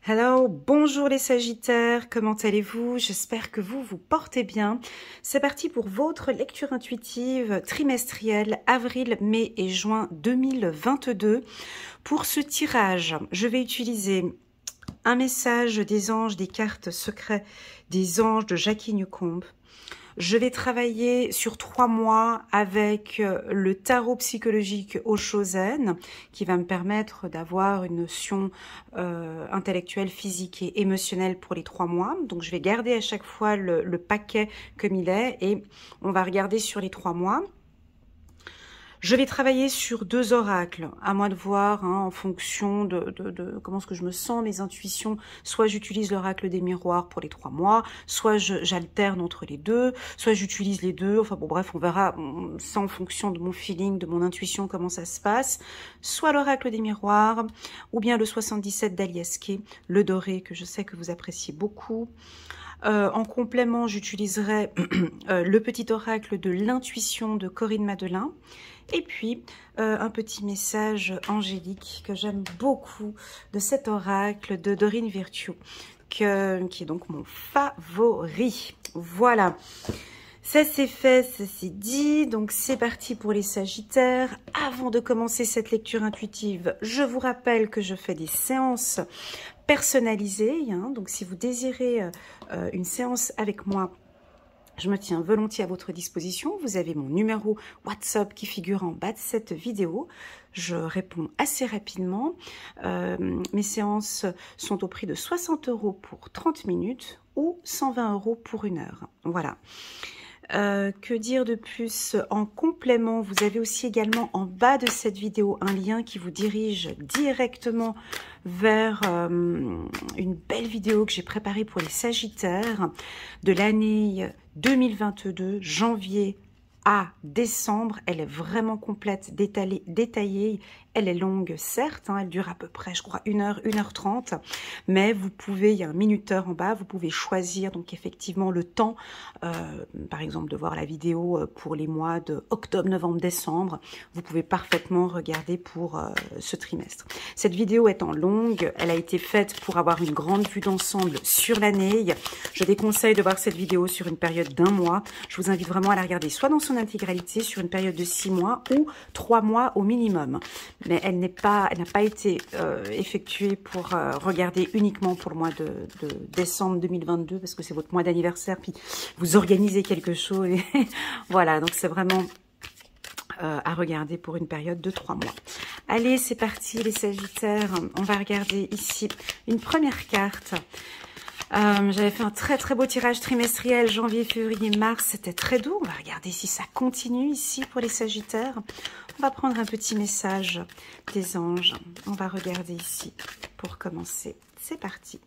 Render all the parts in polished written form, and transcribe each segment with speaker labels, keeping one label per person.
Speaker 1: Hello, bonjour les Sagittaires, comment allez-vous? J'espère que vous vous portez bien. C'est parti pour votre lecture intuitive trimestrielle avril, mai et juin 2022. Pour ce tirage, je vais utiliser un message des anges, des cartes secrets des anges de Jackie Newcomb. Je vais travailler sur 3 mois avec le tarot psychologique Oshozen qui va me permettre d'avoir une notion intellectuelle, physique et émotionnelle pour les 3 mois. Donc je vais garder à chaque fois le paquet comme il est et on va regarder sur les 3 mois. Je vais travailler sur 2 oracles, à moi de voir en fonction de comment est-ce que je me sens, mes intuitions. Soit j'utilise l'oracle des miroirs pour les 3 mois, soit j'alterne entre les deux, soit j'utilise les deux. Enfin bon, bref, on verra ça en fonction de mon feeling, de mon intuition, comment ça se passe. Soit l'oracle des miroirs, ou bien le 77 d'Alias Kay, le doré, que je sais que vous appréciez beaucoup. En complément, j'utiliserai le petit oracle de l'intuition de Corinne Madelin. Et puis, un petit message angélique que j'aime beaucoup de cet oracle de Dorine Virtue, qui est donc mon favori. Voilà, ça c'est fait, ça c'est dit. Donc c'est parti pour les Sagittaires. Avant de commencer cette lecture intuitive, je vous rappelle que je fais des séances personnalisées. Donc si vous désirez une séance avec moi, je me tiens volontiers à votre disposition. Vous avez mon numéro WhatsApp qui figure en bas de cette vidéo. Je réponds assez rapidement. Mes séances sont au prix de 60 € pour 30 minutes ou 120 € pour 1 heure. Voilà. Que dire de plus? En complément, vous avez aussi également en bas de cette vidéo un lien qui vous dirige directement vers une belle vidéo que j'ai préparée pour les Sagittaires de l'année 2022, janvier à décembre. Elle est vraiment complète, détaillée. Elle est longue, certes, elle dure à peu près, je crois, 1 heure, 1 h 30. Mais vous pouvez, il y a un minuteur en bas, vous pouvez choisir donc effectivement le temps, par exemple, de voir la vidéo pour les mois de octobre, novembre, décembre. Vous pouvez parfaitement regarder pour ce trimestre. Cette vidéo étant longue, elle a été faite pour avoir une grande vue d'ensemble sur l'année. Je déconseille de voir cette vidéo sur une période d'1 mois. Je vous invite vraiment à la regarder soit dans son intégralité sur une période de 6 mois ou 3 mois au minimum. Mais elle n'a pas été effectuée pour regarder uniquement pour le mois de décembre 2022 parce que c'est votre mois d'anniversaire, puis vous organisez quelque chose. Et voilà, donc c'est vraiment à regarder pour une période de 3 mois. Allez, c'est parti les Sagittaires. On va regarder ici une première carte. J'avais fait un très beau tirage trimestriel janvier, février, mars, c'était très doux. On va regarder si ça continue ici pour les Sagittaires. On va prendre un petit message des anges. On va regarder ici pour commencer. C'est parti.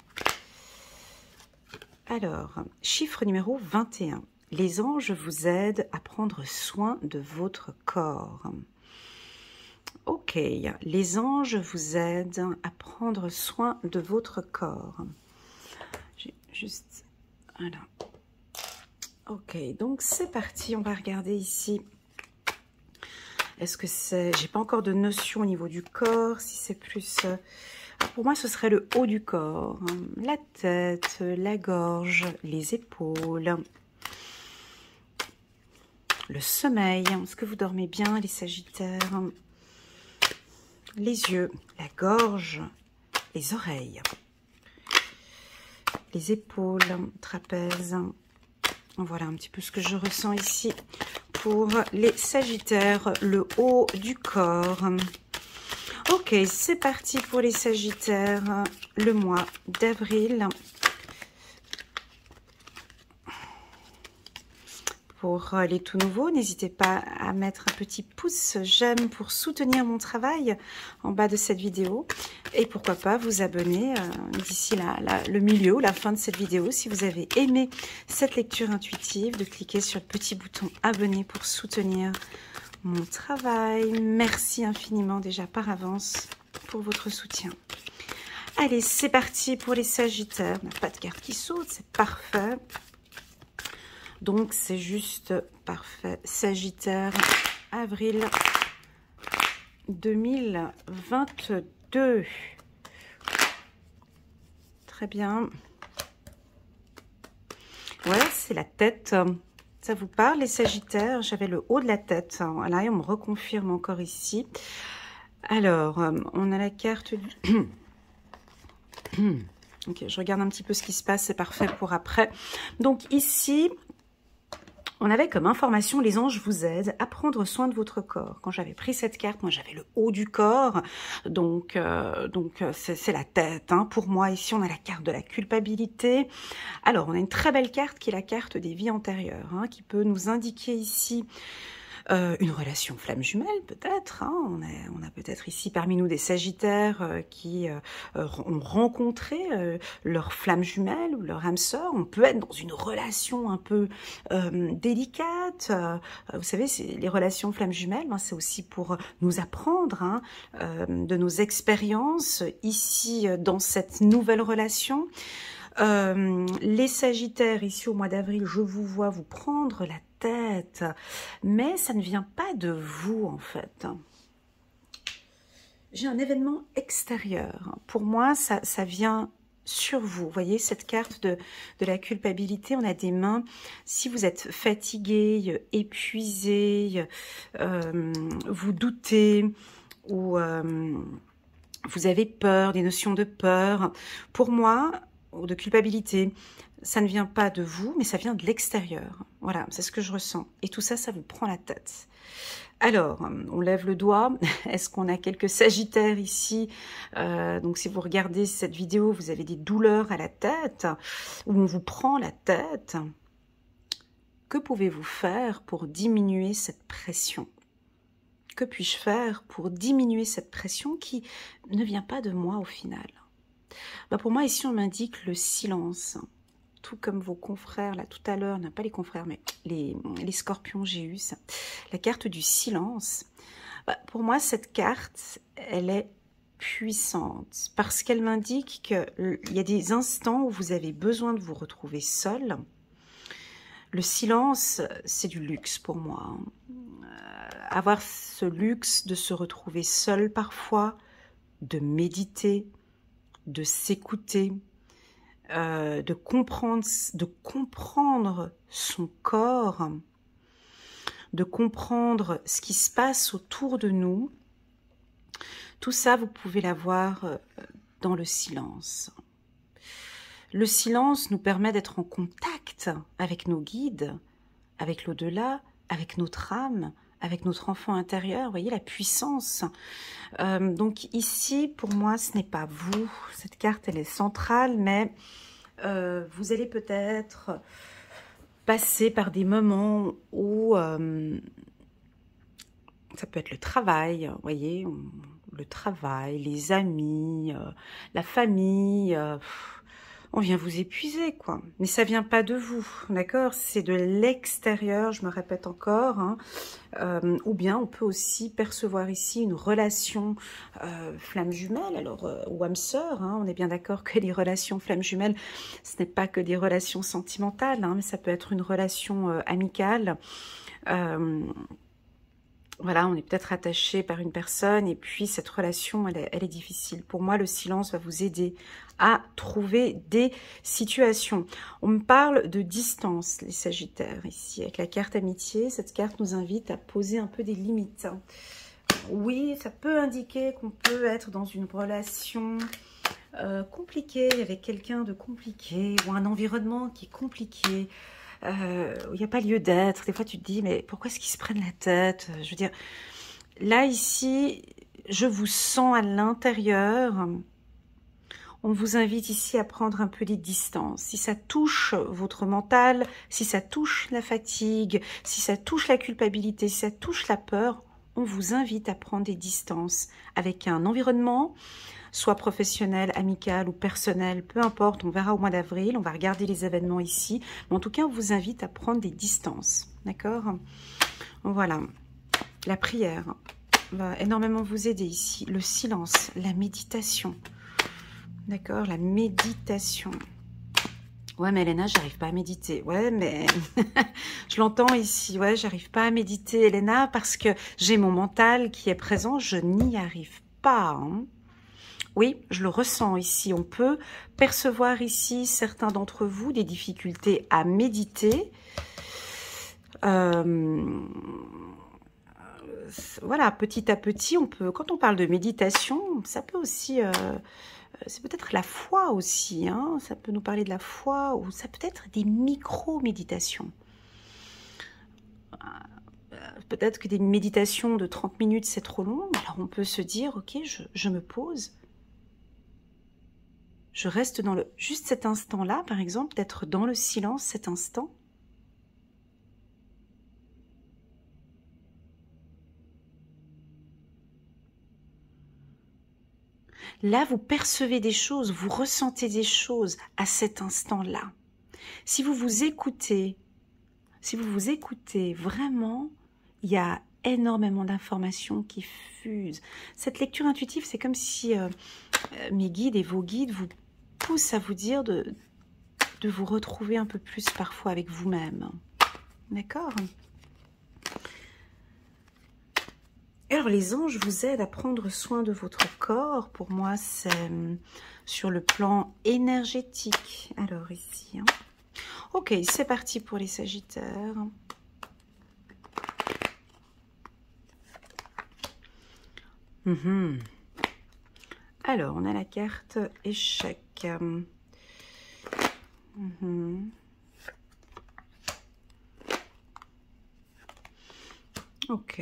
Speaker 1: Alors, chiffre numéro 21. Les anges vous aident à prendre soin de votre corps. Ok, les anges vous aident à prendre soin de votre corps. Juste, voilà. Ok, donc c'est parti. On va regarder ici. Est-ce que c'est... J'ai pas encore de notion au niveau du corps. Si c'est plus... pour moi, ce serait le haut du corps. La tête, la gorge, les épaules. Le sommeil. Est-ce que vous dormez bien, les Sagittaires? Les yeux, la gorge, les oreilles. Les épaules, trapèze. Voilà un petit peu ce que je ressens ici pour les Sagittaires, le haut du corps. Ok, c'est parti pour les Sagittaires, le mois d'avril. Pour les tout nouveaux, n'hésitez pas à mettre un petit pouce j'aime pour soutenir mon travail en bas de cette vidéo. Et pourquoi pas vous abonner d'ici le milieu ou la fin de cette vidéo si vous avez aimé cette lecture intuitive, de cliquer sur le petit bouton abonner pour soutenir mon travail. Merci infiniment déjà par avance pour votre soutien. Allez, c'est parti pour les Sagittaires. On n'a pas de carte qui saute, c'est parfait. Donc, c'est juste parfait. Sagittaire, avril 2022. très bien. Ouais, c'est la tête. Ça vous parle, les Sagittaires? J'avais le haut de la tête. Voilà, et on me reconfirme encore ici. Alors, on a la carte du... Ok, je regarde un petit peu ce qui se passe, c'est parfait pour après. Donc ici, on avait comme information, les anges vous aident à prendre soin de votre corps. Quand j'avais pris cette carte, moi j'avais le haut du corps, donc c'est la tête. Hein. Pour moi, ici, on a la carte de la culpabilité. Alors, on a une très belle carte qui est la carte des vies antérieures, hein, qui peut nous indiquer ici une relation flamme jumelle, peut-être. Hein. On a peut-être ici parmi nous des Sagittaires qui ont rencontré leur flamme jumelle ou leur âme sœur. On peut être dans une relation un peu délicate. Vous savez, les relations flamme jumelle, hein, c'est aussi pour nous apprendre hein, de nos expériences ici dans cette nouvelle relation. Les Sagittaires, ici au mois d'avril, je vous vois vous prendre la tête, mais ça ne vient pas de vous en fait. J'ai un événement extérieur. Pour moi, ça vient sur vous. Vous voyez cette carte de la culpabilité, on a des mains. Si vous êtes fatigué, épuisé, vous doutez ou vous avez peur, des notions de peur, pour moi, ou de culpabilité, ça ne vient pas de vous, mais ça vient de l'extérieur. Voilà, c'est ce que je ressens. Et tout ça, ça vous prend la tête. Alors, on lève le doigt. Est-ce qu'on a quelques Sagittaires ici? Donc, si vous regardez cette vidéo, vous avez des douleurs à la tête, ou on vous prend la tête. Que pouvez-vous faire pour diminuer cette pression? Que puis-je faire pour diminuer cette pression qui ne vient pas de moi au final? Bah pour moi, ici, on m'indique le silence. Tout comme vos confrères, là, tout à l'heure, non pas les confrères, mais les scorpions, j'ai eu ça. La carte du silence. Bah, pour moi, cette carte, elle est puissante parce qu'elle m'indique qu'il y a des instants où vous avez besoin de vous retrouver seul. Le silence, c'est du luxe pour moi. Avoir ce luxe de se retrouver seul parfois, de méditer, de s'écouter, de comprendre son corps, de comprendre ce qui se passe autour de nous. Tout ça, vous pouvez l'avoir dans le silence. Le silence nous permet d'être en contact avec nos guides, avec l'au-delà, avec notre âme, avec notre enfant intérieur. Vous voyez la puissance. Donc ici, pour moi, ce n'est pas vous. Cette carte, elle est centrale, mais vous allez peut-être passer par des moments où ça peut être le travail, vous voyez, le travail, les amis, la famille. On vient vous épuiser, quoi. Mais ça vient pas de vous, d'accord? C'est de l'extérieur, je me répète encore. Hein. Ou bien on peut aussi percevoir ici une relation flamme jumelle, alors ou âme sœur. Hein. On est bien d'accord que les relations flamme jumelle, ce n'est pas que des relations sentimentales, hein, mais ça peut être une relation amicale. Voilà, on est peut-être attaché par une personne et puis cette relation, elle est difficile. Pour moi, le silence va vous aider à trouver des situations. On me parle de distance, les Sagittaires, ici, avec la carte amitié. Cette carte nous invite à poser un peu des limites. Oui, ça peut indiquer qu'on peut être dans une relation compliquée, avec quelqu'un de compliqué, ou un environnement qui est compliqué. Il n'y a pas lieu d'être. Des fois, tu te dis, mais pourquoi est-ce qu'ils se prennent la tête? Je veux dire, là, ici, je vous sens à l'intérieur. On vous invite ici à prendre un peu des distances. Si ça touche votre mental, si ça touche la fatigue, si ça touche la culpabilité, si ça touche la peur, on vous invite à prendre des distances avec un environnement, soit professionnel, amical ou personnel, peu importe, on verra au mois d'avril, on va regarder les événements ici, mais en tout cas, on vous invite à prendre des distances, d'accord? Voilà, la prière va énormément vous aider ici, le silence, la méditation, d'accord? La méditation. Ouais, mais Elena, j'arrive pas à méditer. Ouais, mais je l'entends ici. Ouais, j'arrive pas à méditer, Elena, parce que j'ai mon mental qui est présent, je n'y arrive pas, hein. Oui, je le ressens ici. On peut percevoir ici, certains d'entre vous, des difficultés à méditer. Voilà, petit à petit, on peut, quand on parle de méditation, ça peut aussi, c'est peut-être la foi aussi, hein, ça peut nous parler de la foi, ou ça peut être des micro-méditations. Peut-être que des méditations de 30 minutes, c'est trop long, alors on peut se dire, ok, je me pose, je reste dans juste cet instant-là, par exemple, d'être dans le silence cet instant. Là, vous percevez des choses, vous ressentez des choses à cet instant-là. Si vous vous écoutez vraiment, il y a énormément d'informations qui fusent. Cette lecture intuitive, c'est comme si mes guides et vos guides vous poussent à vous dire de vous retrouver un peu plus parfois avec vous-même. D'accord ? Alors, les anges vous aident à prendre soin de votre corps. Pour moi, c'est sur le plan énergétique. Alors, ici. Hein. Ok, c'est parti pour les Sagittaires. Alors, on a la carte échec. Ok,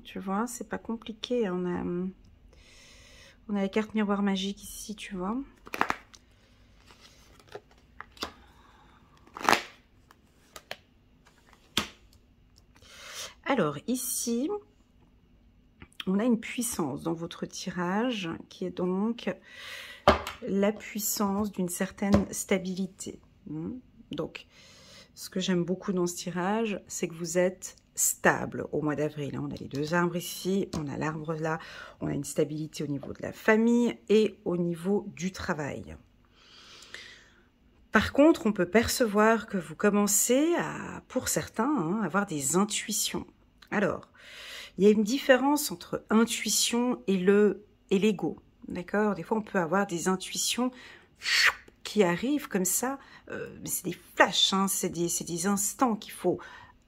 Speaker 1: tu vois, c'est pas compliqué. On a la carte miroir magique ici, tu vois. Alors, ici, on a une puissance dans votre tirage qui est donc la puissance d'une certaine stabilité. Donc, ce que j'aime beaucoup dans ce tirage, c'est que vous êtes stable au mois d'avril. On a les deux arbres ici, on a l'arbre là, on a une stabilité au niveau de la famille et au niveau du travail. Par contre, on peut percevoir que vous commencez à, pour certains, hein, avoir des intuitions. Alors, il y a une différence entre intuition et l'ego, d'accord? Des fois, on peut avoir des intuitions qui arrivent comme ça, c'est des flashs, hein, c'est des instants qu'il faut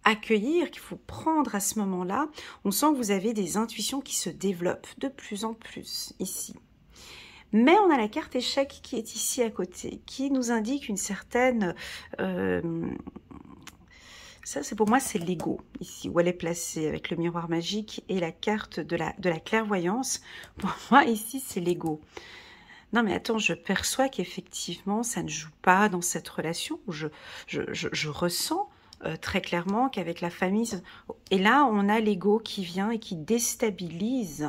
Speaker 1: accueillir, qu'il faut prendre à ce moment-là. On sent que vous avez des intuitions qui se développent de plus en plus ici. Mais on a la carte échec qui est ici à côté, qui nous indique une certaine... ça, c'est pour moi, c'est l'ego, ici, où elle est placée, avec le miroir magique et la carte de la clairvoyance. Pour moi, ici, c'est l'ego. Non, mais attends, je perçois qu'effectivement, ça ne joue pas dans cette relation. Je ressens très clairement qu'avec la famille... Et là, on a l'ego qui vient et qui déstabilise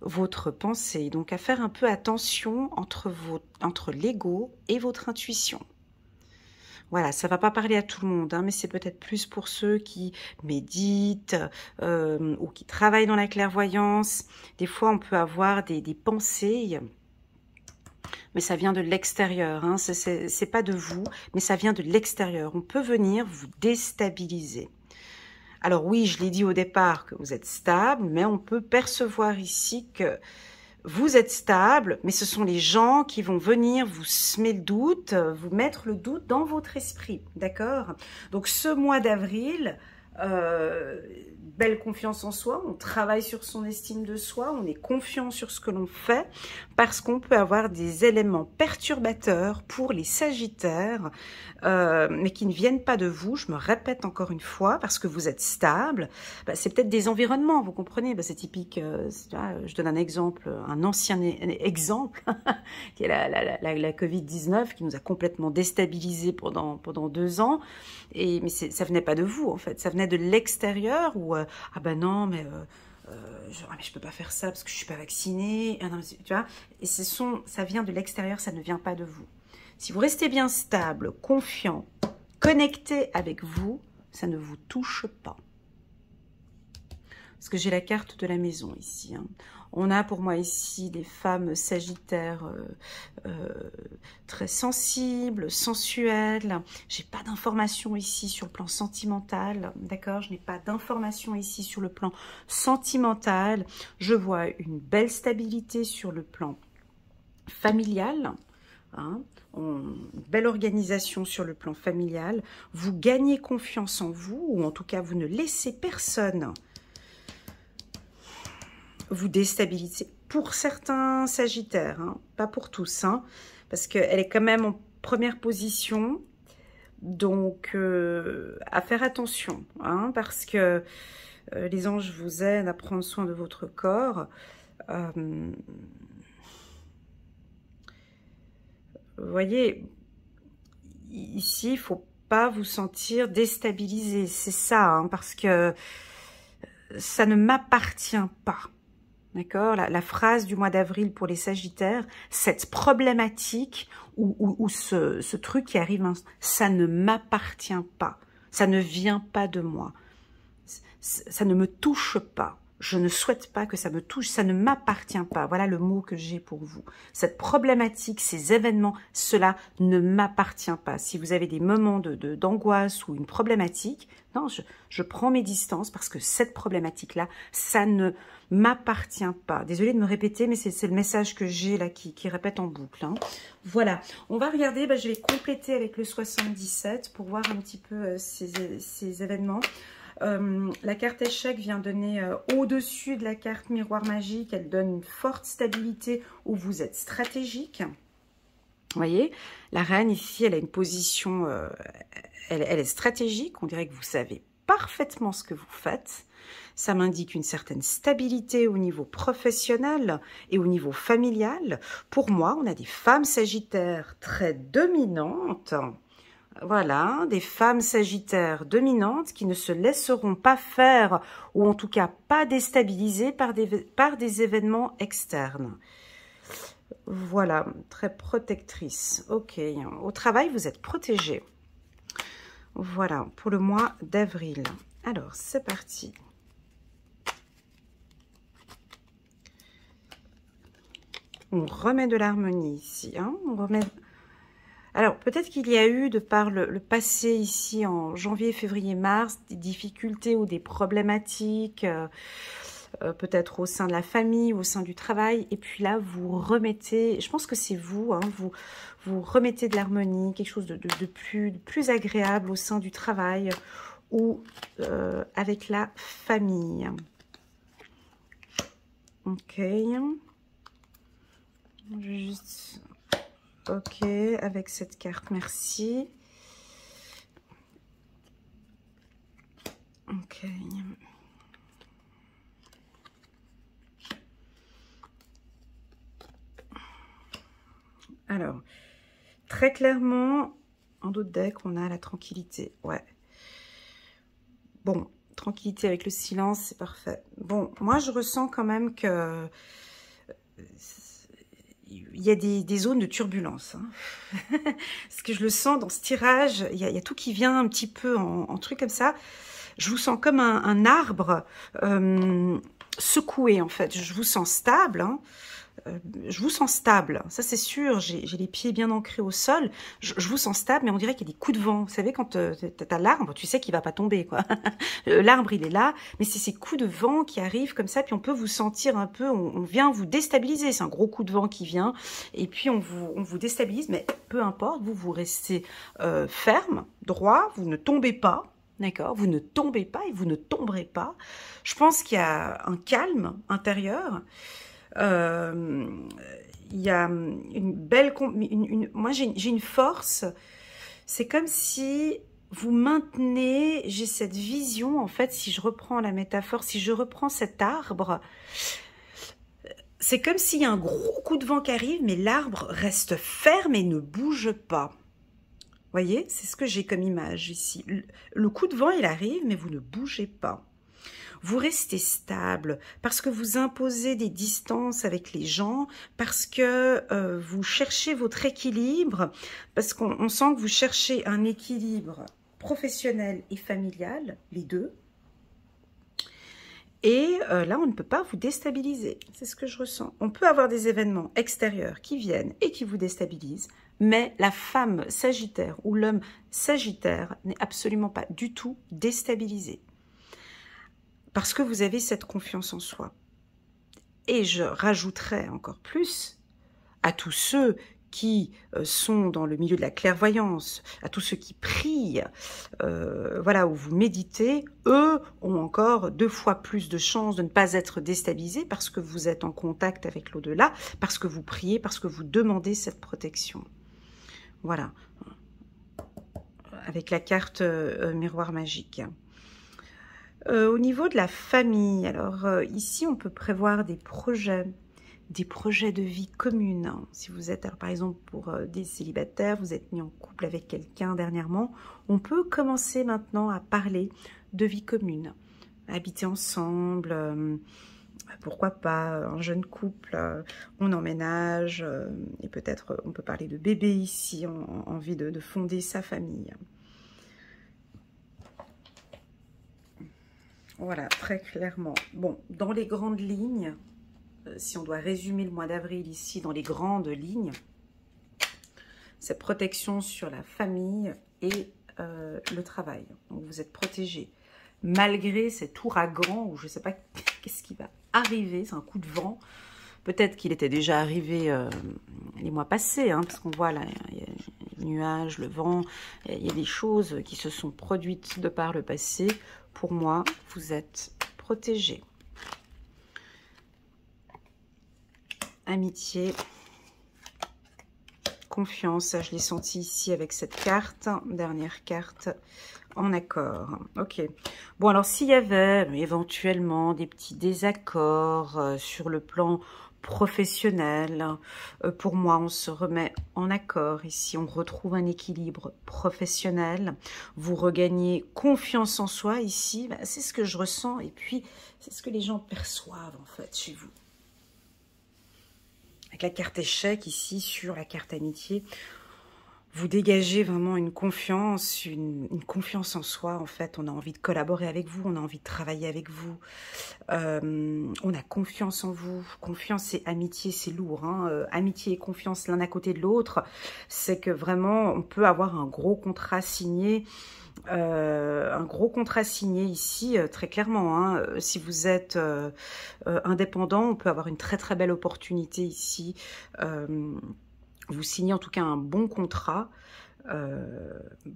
Speaker 1: votre pensée. Donc, à faire un peu attention entre l'ego et votre intuition. Voilà, ça ne va pas parler à tout le monde, hein, mais c'est peut-être plus pour ceux qui méditent ou qui travaillent dans la clairvoyance. Des fois, on peut avoir des pensées, mais ça vient de l'extérieur. Hein, c'est pas de vous, mais ça vient de l'extérieur. On peut venir vous déstabiliser. Alors oui, je l'ai dit au départ que vous êtes stable, mais on peut percevoir ici que vous êtes stable, mais ce sont les gens qui vont venir vous semer le doute, vous mettre le doute dans votre esprit, d'accord? Donc ce mois d'avril, belle confiance en soi, on travaille sur son estime de soi, on est confiant sur ce que l'on fait, parce qu'on peut avoir des éléments perturbateurs pour les Sagittaires, mais qui ne viennent pas de vous, je me répète encore une fois, parce que vous êtes stable, bah, c'est peut-être des environnements, vous comprenez, bah, c'est typique, je donne un exemple, un ancien exemple, qui est la Covid-19, qui nous a complètement déstabilisés pendant 2 ans, mais ça venait pas de vous, en fait, ça venait de l'extérieur, où, ah ben non, mais... mais je peux pas faire ça parce que je suis pas vaccinée, ah non, tu vois, et ça vient de l'extérieur, ça ne vient pas de vous. Si vous restez bien stable, confiant, connecté avec vous, ça ne vous touche pas. parce que j'ai la carte de la maison ici. Hein. On a pour moi ici des femmes sagittaires très sensibles, sensuelles. J'ai pas d'informations ici sur le plan sentimental, d'accord? Je n'ai pas d'informations ici sur le plan sentimental. Je vois une belle stabilité sur le plan familial, hein? Une belle organisation sur le plan familial. Vous gagnez confiance en vous, ou en tout cas, vous ne laissez personne vous déstabiliser. Pour certains sagittaires, hein, pas pour tous, hein, parce qu'elle est quand même en première position, donc à faire attention, hein, parce que les anges vous aident à prendre soin de votre corps. Vous voyez, ici, il ne faut pas vous sentir déstabilisé, c'est ça, hein, parce que ça ne m'appartient pas. D'accord, la phrase du mois d'avril pour les Sagittaires, cette problématique ou ce truc qui arrive, ça ne m'appartient pas, ça ne vient pas de moi, ça ne me touche pas, je ne souhaite pas que ça me touche, ça ne m'appartient pas, voilà le mot que j'ai pour vous. Cette problématique, ces événements, cela ne m'appartient pas. Si vous avez des moments d'angoisse ou une problématique, non, je prends mes distances parce que cette problématique-là, ça ne m'appartient pas. Désolée de me répéter, mais c'est le message que j'ai là qui répète en boucle. Hein. Voilà, on va regarder, je vais compléter avec le 77 pour voir un petit peu ces événements. La carte échec vient donner au-dessus de la carte miroir magique, elle donne une forte stabilité où vous êtes stratégique. Vous voyez, la reine ici, elle a une position, elle est stratégique, on dirait que vous savez parfaitement ce que vous faites. Ça m'indique une certaine stabilité au niveau professionnel et au niveau familial. Pour moi, on a des femmes sagittaires très dominantes. Voilà, des femmes sagittaires dominantes qui ne se laisseront pas faire ou en tout cas pas déstabiliser par des événements externes. Voilà, très protectrice. Ok, au travail, vous êtes protégée. Voilà, pour le mois d'avril. Alors, c'est parti. On remet de l'harmonie ici. Hein, on remet... Alors, peut-être qu'il y a eu, de par le passé ici, en janvier, février, mars, des difficultés ou des problématiques, peut-être au sein de la famille, au sein du travail. Et puis là, vous remettez, je pense que c'est vous, hein, vous remettez de l'harmonie, quelque chose de plus agréable au sein du travail ou avec la famille. Ok. Je vais juste... Ok, avec cette carte, merci. Ok. Alors, très clairement, en d'autres decks, on a la tranquillité. Ouais. Bon, tranquillité avec le silence, c'est parfait. Bon, moi, je ressens quand même que... il y a des zones de turbulence. Hein. Parce que je le sens dans ce tirage, il y a tout qui vient un petit peu en truc comme ça. Je vous sens comme un arbre secoué, en fait. Je vous sens stable. Hein. Je vous sens stable, ça c'est sûr, j'ai les pieds bien ancrés au sol, je vous sens stable, mais on dirait qu'il y a des coups de vent. Vous savez, quand tu as l'arbre, tu sais qu'il va pas tomber, quoi. L'arbre, il est là, mais c'est ces coups de vent qui arrivent comme ça, puis on peut vous sentir un peu, on vient vous déstabiliser, c'est un gros coup de vent qui vient, et puis on vous déstabilise, mais peu importe, vous restez ferme, droit, vous ne tombez pas. D'accord, vous ne tombez pas et vous ne tomberez pas. Je pense qu'il y a un calme intérieur. Il y a une belle... moi, j'ai une force. C'est comme si vous maintenez... J'ai cette vision, en fait, si je reprends la métaphore, si je reprends cet arbre, c'est comme s'il y a un gros coup de vent qui arrive, mais l'arbre reste ferme et ne bouge pas. Vous voyez, c'est ce que j'ai comme image ici. Le coup de vent, il arrive, mais vous ne bougez pas. Vous restez stable parce que vous imposez des distances avec les gens, parce que vous cherchez votre équilibre, parce qu'on sent que vous cherchez un équilibre professionnel et familial, les deux. Et là, on ne peut pas vous déstabiliser. C'est ce que je ressens. On peut avoir des événements extérieurs qui viennent et qui vous déstabilisent, mais la femme Sagittaire ou l'homme Sagittaire n'est absolument pas du tout déstabilisé. Parce que vous avez cette confiance en soi. Et je rajouterai encore plus à tous ceux qui sont dans le milieu de la clairvoyance, à tous ceux qui prient, voilà, où vous méditez, eux ont encore 2 fois plus de chances de ne pas être déstabilisés parce que vous êtes en contact avec l'au-delà, parce que vous priez, parce que vous demandez cette protection. Voilà, avec la carte miroir magique. Au niveau de la famille, alors ici on peut prévoir des projets de vie commune. Si vous êtes, alors, par exemple, pour des célibataires, vous êtes mis en couple avec quelqu'un dernièrement, on peut commencer maintenant à parler de vie commune. Habiter ensemble, pourquoi pas un jeune couple, on emménage, et peut-être on peut parler de bébé ici, envie de fonder sa famille. Voilà, très clairement. Bon, dans les grandes lignes, si on doit résumer le mois d'avril ici dans les grandes lignes, cette protection sur la famille et le travail. Donc vous êtes protégé. Malgré cet ouragan, où je ne sais pas qu'est-ce qui va arriver, c'est un coup de vent. Peut-être qu'il était déjà arrivé les mois passés, hein, parce qu'on voit là, il y a les nuages, le vent, il y a des choses qui se sont produites de par le passé. Pour moi, vous êtes protégé. Amitié, confiance, ça je l'ai senti ici avec cette carte, dernière carte, en accord. Ok, bon alors s'il y avait éventuellement des petits désaccords sur le plan professionnel, pour moi on se remet en accord ici, on retrouve un équilibre professionnel, vous regagnez confiance en soi ici, c'est ce que je ressens et puis c'est ce que les gens perçoivent en fait chez vous. Avec la carte échec ici sur la carte amitié, vous dégagez vraiment une confiance en soi. En fait, on a envie de collaborer avec vous, on a envie de travailler avec vous. On a confiance en vous. Confiance et amitié, c'est lourd. Hein. Amitié et confiance l'un à côté de l'autre, c'est que vraiment, on peut avoir un gros contrat signé. Ici, très clairement. Hein. Si vous êtes indépendant, on peut avoir une très très belle opportunité ici. Vous signez en tout cas un bon contrat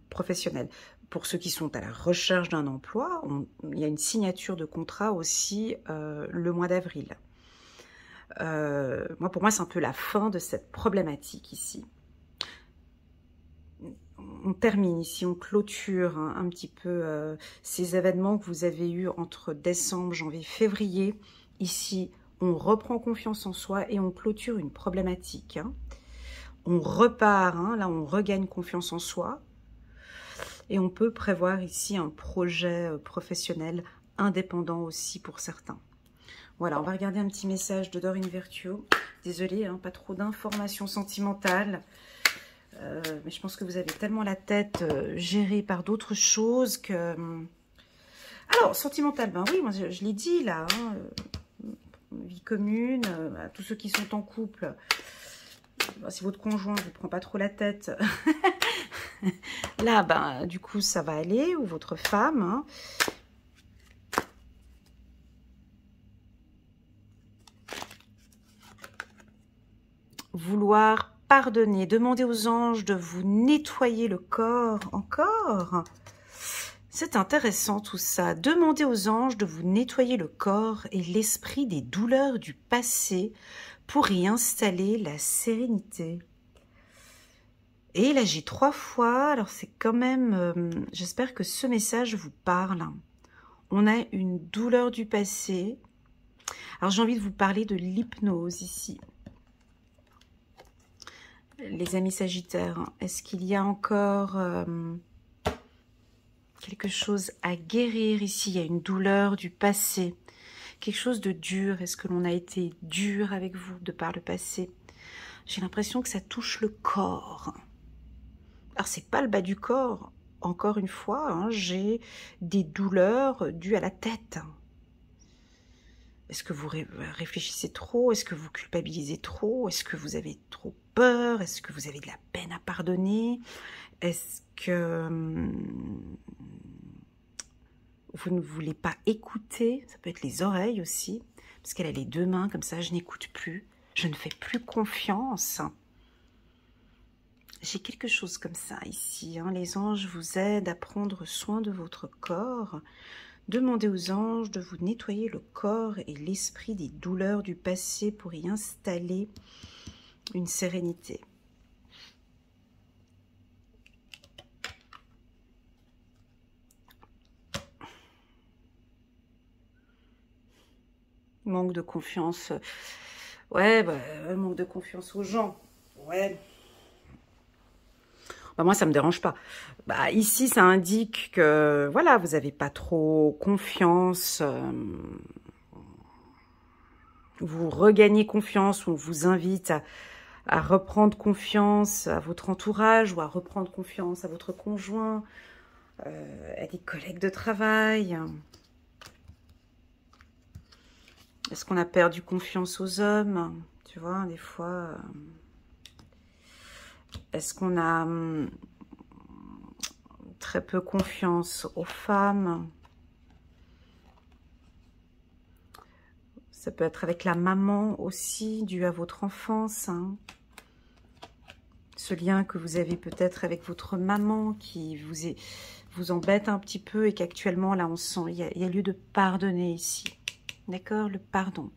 Speaker 1: professionnel. Pour ceux qui sont à la recherche d'un emploi, il y a une signature de contrat aussi le mois d'avril. Pour moi, c'est un peu la fin de cette problématique ici. On termine ici, on clôture un petit peu ces événements que vous avez eus entre décembre, janvier, février. Ici, on reprend confiance en soi et on clôture une problématique. Hein. On repart, hein, là on regagne confiance en soi. Et on peut prévoir ici un projet professionnel indépendant aussi pour certains. Voilà, on va regarder un petit message de Dorine Virtuo. Désolée, hein, pas trop d'informations sentimentales. Mais je pense que vous avez tellement la tête gérée par d'autres choses que... Alors, sentimental, ben oui, moi je l'ai dit là, hein, vie commune, à tous ceux qui sont en couple, ben, si votre conjoint ne vous prend pas trop la tête, là, ben, du coup, ça va aller, ou votre femme, hein. Vouloir pardonner, demander aux anges de vous nettoyer le corps encore. C'est intéressant tout ça. Demandez aux anges de vous nettoyer le corps et l'esprit des douleurs du passé pour y installer la sérénité. Et là, j'ai 3 fois, alors c'est quand même... j'espère que ce message vous parle. On a une douleur du passé. Alors j'ai envie de vous parler de l'hypnose ici. Les amis sagittaires, est-ce qu'il y a encore quelque chose à guérir ici? Il y a une douleur du passé, quelque chose de dur. Est-ce que l'on a été dur avec vous de par le passé? J'ai l'impression que ça touche le corps. Alors, c'est pas le bas du corps. Encore une fois, hein, j'ai des douleurs dues à la tête. Est-ce que vous réfléchissez trop? Est-ce que vous culpabilisez trop? Est-ce que vous avez trop peur? Est-ce que vous avez de la peine à pardonner? Est-ce que vous ne voulez pas écouter? Ça peut être les oreilles aussi, parce qu'elle a les deux mains comme ça, je n'écoute plus, je ne fais plus confiance. J'ai quelque chose comme ça ici, hein. Les anges vous aident à prendre soin de votre corps. Demandez aux anges de vous nettoyer le corps et l'esprit des douleurs du passé pour y installer une sérénité. Manque de confiance. Ouais, manque de confiance aux gens. Ouais. Bah, moi, ça me dérange pas. Bah, ici, ça indique que, voilà, vous n'avez pas trop confiance. Vous regagnez confiance, on vous invite à reprendre confiance à votre entourage ou à reprendre confiance à votre conjoint, à des collègues de travail. Est-ce qu'on a perdu confiance aux hommes? Tu vois, des fois... Est-ce qu'on a très peu confiance aux femmes? Ça peut être avec la maman aussi, dû à votre enfance, hein. Ce lien que vous avez peut-être avec votre maman qui vous embête un petit peu et qu'actuellement, là, on sent, il y a lieu de pardonner ici. D'accord? Le pardon.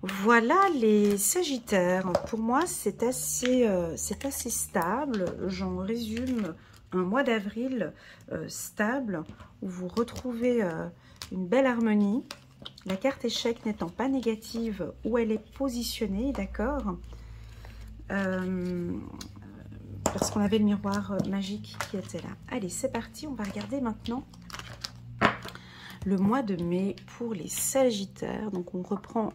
Speaker 1: Voilà les Sagittaires. Pour moi, c'est assez stable. J'en résume un mois d'avril stable où vous retrouvez une belle harmonie. La carte échec n'étant pas négative, où elle est positionnée, d'accord, parce qu'on avait le miroir magique qui était là. Allez, c'est parti, on va regarder maintenant le mois de mai pour les Sagittaires. Donc on reprend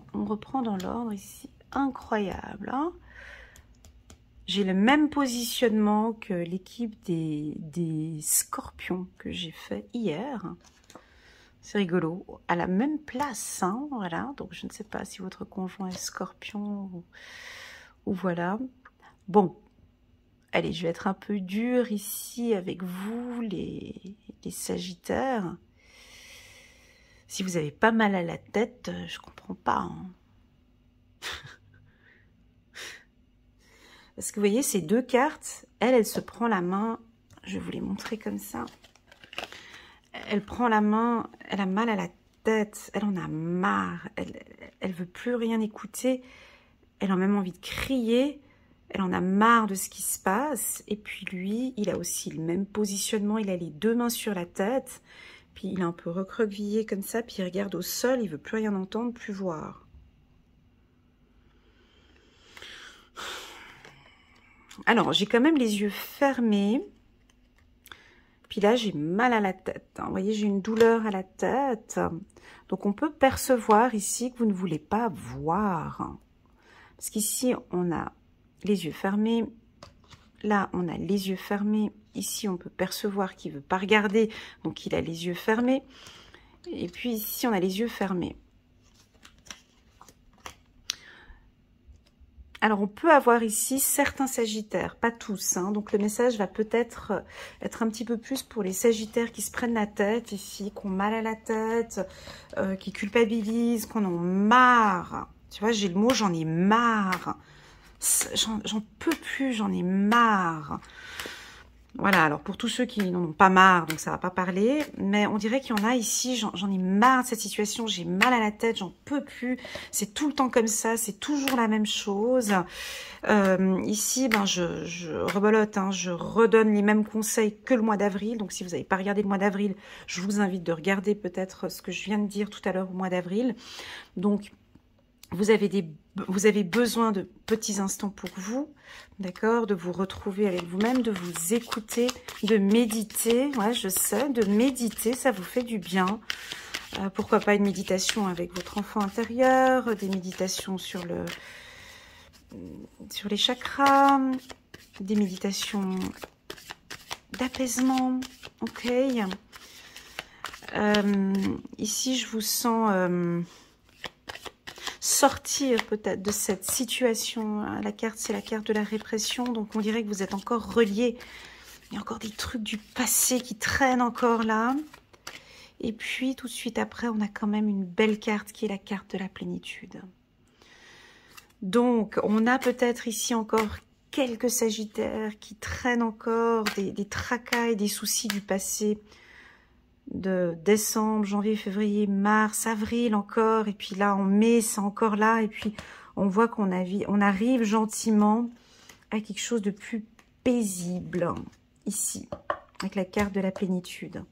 Speaker 1: dans l'ordre ici. Incroyable, hein? J'ai le même positionnement que l'équipe des Scorpions que j'ai fait hier. C'est rigolo. À la même place, hein, voilà. Donc je ne sais pas si votre conjoint est Scorpion ou voilà. Bon, allez, je vais être un peu dure ici avec vous, les Sagittaires. Si vous avez pas mal à la tête, je comprends pas, hein. Parce que vous voyez, ces deux cartes, elle se prend la main. Je vais vous les montrer comme ça. Elle prend la main, elle a mal à la tête, elle en a marre, elle veut plus rien écouter, elle a même envie de crier, elle en a marre de ce qui se passe. Et puis lui, il a aussi le même positionnement, il a les deux mains sur la tête, puis il est un peu recroquevillé comme ça, puis il regarde au sol, il veut plus rien entendre, plus voir. Alors, j'ai quand même les yeux fermés. Puis là, j'ai mal à la tête, hein. Vous voyez, j'ai une douleur à la tête. Donc, on peut percevoir ici que vous ne voulez pas voir. Parce qu'ici, on a les yeux fermés. Là, on a les yeux fermés. Ici, on peut percevoir qu'il ne veut pas regarder. Donc, il a les yeux fermés. Et puis ici, on a les yeux fermés. Alors, on peut avoir ici certains Sagittaires, pas tous, hein. Donc, le message va peut-être être un petit peu plus pour les Sagittaires qui se prennent la tête ici, qui ont mal à la tête, qui culpabilisent, qui en ont marre. Tu vois, j'ai le mot, j'en ai marre. J'en peux plus, j'en ai marre. Voilà, alors pour tous ceux qui n'en ont pas marre, donc ça va pas parler, mais on dirait qu'il y en a ici, j'en ai marre de cette situation, j'ai mal à la tête, j'en peux plus, c'est tout le temps comme ça, c'est toujours la même chose. Ici, ben je rebolote, hein, je redonne les mêmes conseils que le mois d'avril, donc si vous n'avez pas regardé le mois d'avril, je vous invite de regarder peut-être ce que je viens de dire tout à l'heure au mois d'avril. Donc, vous avez besoin de petits instants pour vous, d'accord, de vous retrouver avec vous-même, de vous écouter, de méditer. Ouais, je sais, de méditer, ça vous fait du bien. Pourquoi pas une méditation avec votre enfant intérieur, des méditations sur les chakras, des méditations d'apaisement, ok. Ici, je vous sens... sortir peut-être de cette situation. La carte, c'est la carte de la répression, donc on dirait que vous êtes encore reliés. Il y a encore des trucs du passé qui traînent encore là. Et puis, tout de suite après, on a quand même une belle carte qui est la carte de la plénitude. Donc, on a peut-être ici encore quelques sagittaires qui traînent encore des tracas et des soucis du passé. De décembre, janvier, février, mars, avril encore. Et puis là, en mai, c'est encore là. Et puis, on voit qu'on arrive gentiment à quelque chose de plus paisible. Ici, avec la carte de la plénitude.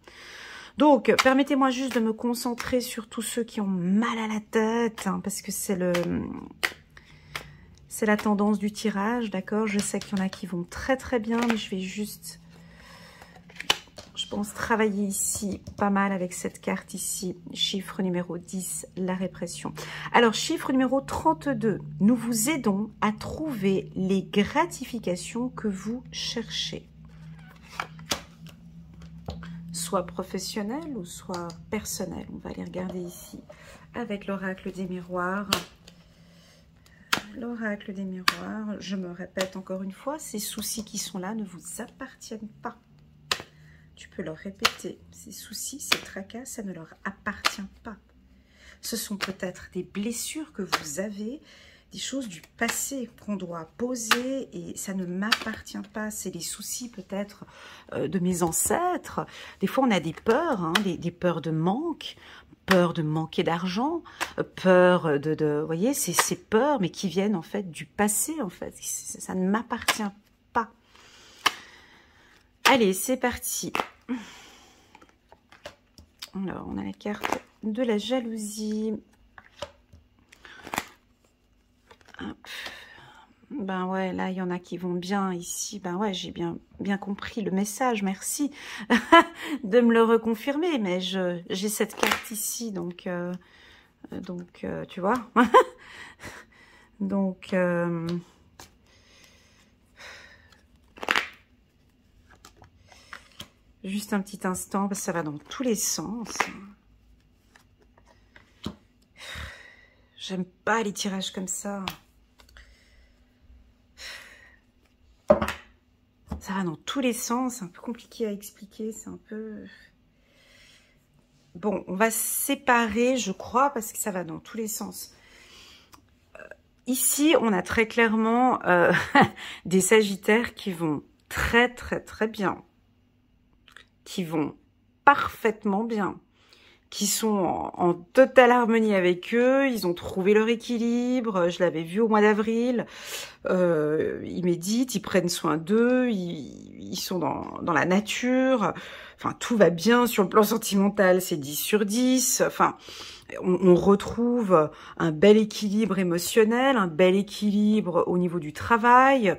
Speaker 1: Donc, permettez-moi juste de me concentrer sur tous ceux qui ont mal à la tête, hein, parce que c'est la tendance du tirage, d'accord? Je sais qu'il y en a qui vont très très bien, mais je vais juste, je pense, travailler ici pas mal avec cette carte ici, chiffre numéro 10, la répression. Alors, chiffre numéro 32, nous vous aidons à trouver les gratifications que vous cherchez. Soit professionnel ou soit personnel. On va aller regarder ici avec l'oracle des miroirs. L'oracle des miroirs, je me répète encore une fois, ces soucis qui sont là ne vous appartiennent pas. Tu peux leur répéter, ces soucis, ces tracas, ça ne leur appartient pas. Ce sont peut-être des blessures que vous avez, des choses du passé qu'on doit poser et ça ne m'appartient pas. C'est les soucis peut-être de mes ancêtres. Des fois, on a des peurs, hein, des peurs de manque, peur de manquer d'argent, peur vous voyez, c'est ces peurs, mais qui viennent en fait du passé, en fait. Ça ne m'appartient pas. Allez, c'est parti. Alors, on a la carte de la jalousie. Hop. Ben ouais, là, il y en a qui vont bien ici. Ben ouais, j'ai bien compris le message, merci de me le reconfirmer. Mais j'ai cette carte ici, donc tu vois. Donc, juste un petit instant, parce que ça va dans tous les sens. J'aime pas les tirages comme ça. Ça va dans tous les sens, c'est un peu compliqué à expliquer, c'est un peu... Bon, on va séparer, je crois, parce que ça va dans tous les sens. Ici, on a très clairement des sagittaires qui vont très très très bien, qui vont parfaitement bien, qui sont en totale harmonie avec eux, ils ont trouvé leur équilibre, je l'avais vu au mois d'avril, ils méditent, ils prennent soin d'eux, ils sont dans la nature, enfin tout va bien sur le plan sentimental, c'est 10 sur 10, enfin on retrouve un bel équilibre émotionnel, un bel équilibre au niveau du travail.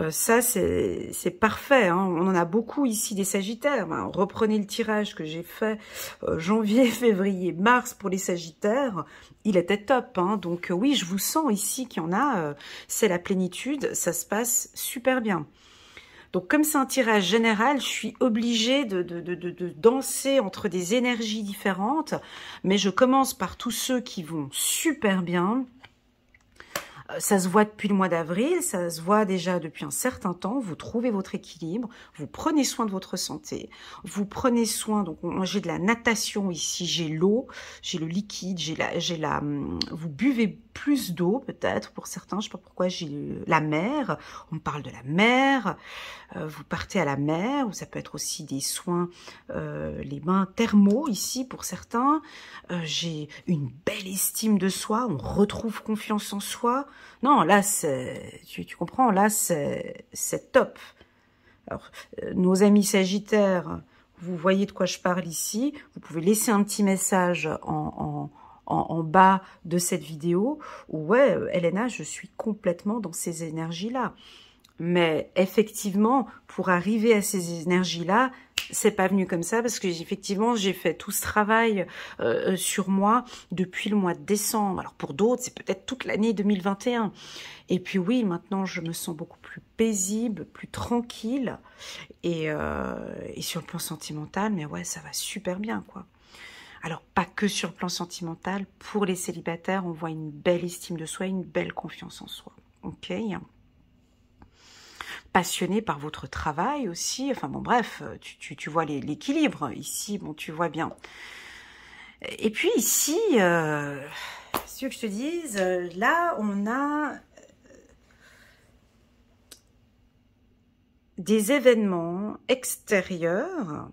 Speaker 1: Ça, c'est parfait. Hein. On en a beaucoup ici des sagittaires. Hein. Reprenez le tirage que j'ai fait janvier, février, mars pour les sagittaires. Il était top. Hein. Donc oui, je vous sens ici qu'il y en a. C'est la plénitude. Ça se passe super bien. Donc, comme c'est un tirage général, je suis obligée de danser entre des énergies différentes. Mais je commence par tous ceux qui vont super bien. Ça se voit depuis le mois d'avril, ça se voit déjà depuis un certain temps. Vous trouvez votre équilibre, vous prenez soin de votre santé, vous prenez soin. Donc, j'ai de la natation ici, j'ai l'eau, j'ai le liquide, vous buvez plus d'eau peut-être pour certains. Je sais pas pourquoi j'ai la mer. On me parle de la mer. Vous partez à la mer, ou ça peut être aussi des soins, les bains thermaux ici pour certains. J'ai une belle estime de soi, on retrouve confiance en soi. Non, là, tu comprends, là, c'est top. Alors, nos amis sagittaires, vous voyez de quoi je parle ici. Vous pouvez laisser un petit message en bas de cette vidéo. Ouais, Elena, je suis complètement dans ces énergies-là. Mais effectivement, pour arriver à ces énergies-là, c'est pas venu comme ça parce que effectivement, j'ai fait tout ce travail sur moi depuis le mois de décembre. Alors pour d'autres, c'est peut-être toute l'année 2021. Et puis oui, maintenant, je me sens beaucoup plus paisible, plus tranquille et sur le plan sentimental, mais ouais, ça va super bien, quoi. Alors, pas que sur le plan sentimental. Pour les célibataires, on voit une belle estime de soi, une belle confiance en soi. Ok. Passionné par votre travail aussi. Enfin bon, bref, tu vois l'équilibre. Ici, bon, tu vois bien. Et puis ici, ce que je te dise, là, on a des événements extérieurs.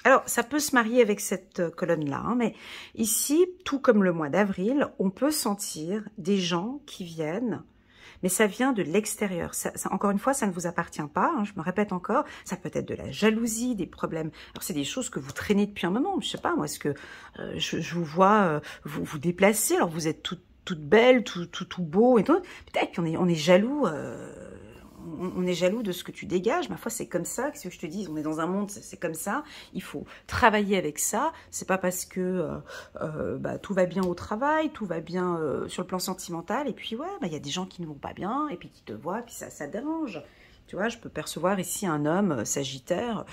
Speaker 1: Alors, ça peut se marier avec cette colonne-là, hein, mais ici, tout comme le mois d'avril, on peut sentir des gens qui viennent, mais ça vient de l'extérieur. Encore une fois, ça ne vous appartient pas, hein, je me répète encore, ça peut être de la jalousie, des problèmes. Alors, c'est des choses que vous traînez depuis un moment, je sais pas, moi, est-ce que je vous vois vous déplacer, alors vous êtes toute belle, tout beau et tout, peut-être qu'on est jaloux, on est jaloux de ce que tu dégages. Ma foi, c'est comme ça. Qu'est-ce que je te dis? On est dans un monde, c'est comme ça. Il faut travailler avec ça. C'est pas parce que tout va bien au travail, tout va bien sur le plan sentimental. Et puis, ouais, il y a des gens qui ne vont pas bien et puis qui te voient, puis ça dérange. Tu vois, je peux percevoir ici un homme sagittaire,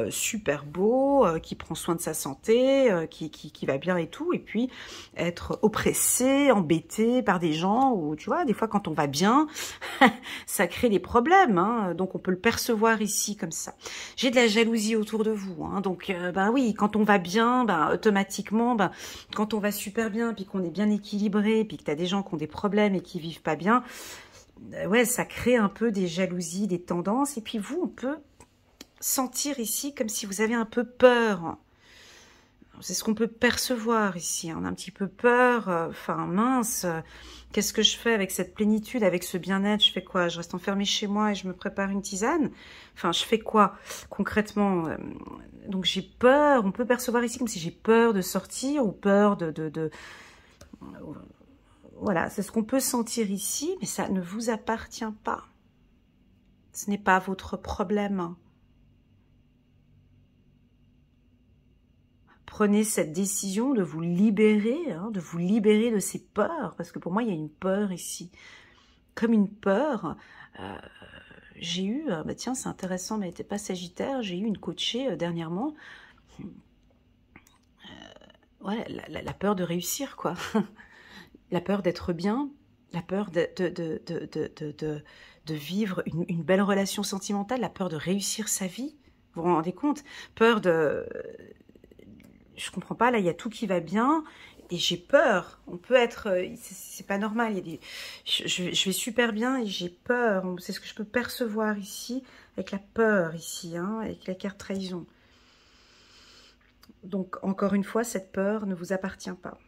Speaker 1: super beau, qui prend soin de sa santé, qui va bien et tout, et puis être oppressé, embêté par des gens où, tu vois, des fois quand on va bien, ça crée des problèmes, hein, donc on peut le percevoir ici comme ça. J'ai de la jalousie autour de vous, hein, donc oui, quand on va bien, automatiquement, quand on va super bien, puis qu'on est bien équilibré, puis que tu as des gens qui ont des problèmes et qui vivent pas bien, ouais, ça crée un peu des jalousies, des tendances. Et puis vous, on peut sentir ici comme si vous avez un peu peur. C'est ce qu'on peut percevoir ici. On a un petit peu peur. Enfin, mince, qu'est-ce que je fais avec cette plénitude, avec ce bien-être? Je fais quoi? Je reste enfermée chez moi et je me prépare une tisane? Enfin, je fais quoi concrètement? Donc j'ai peur. On peut percevoir ici comme si j'ai peur de sortir ou peur Voilà, c'est ce qu'on peut sentir ici, mais ça ne vous appartient pas. Ce n'est pas votre problème. Prenez cette décision de vous libérer, hein, de vous libérer de ces peurs, parce que pour moi, il y a une peur ici. Comme une peur, j'ai eu, tiens, c'est intéressant, mais elle n'était pas sagittaire, j'ai eu une coachée dernièrement. Ouais, la peur de réussir, quoi. La peur d'être bien, la peur de vivre une belle relation sentimentale, la peur de réussir sa vie. Vous vous rendez compte? Peur de... Je comprends pas, là, il y a tout qui va bien et j'ai peur. On peut être... C'est pas normal. Il y a des... je vais super bien et j'ai peur. C'est ce que je peux percevoir ici, avec la peur ici, hein, avec la carte trahison. Donc, encore une fois, cette peur ne vous appartient pas.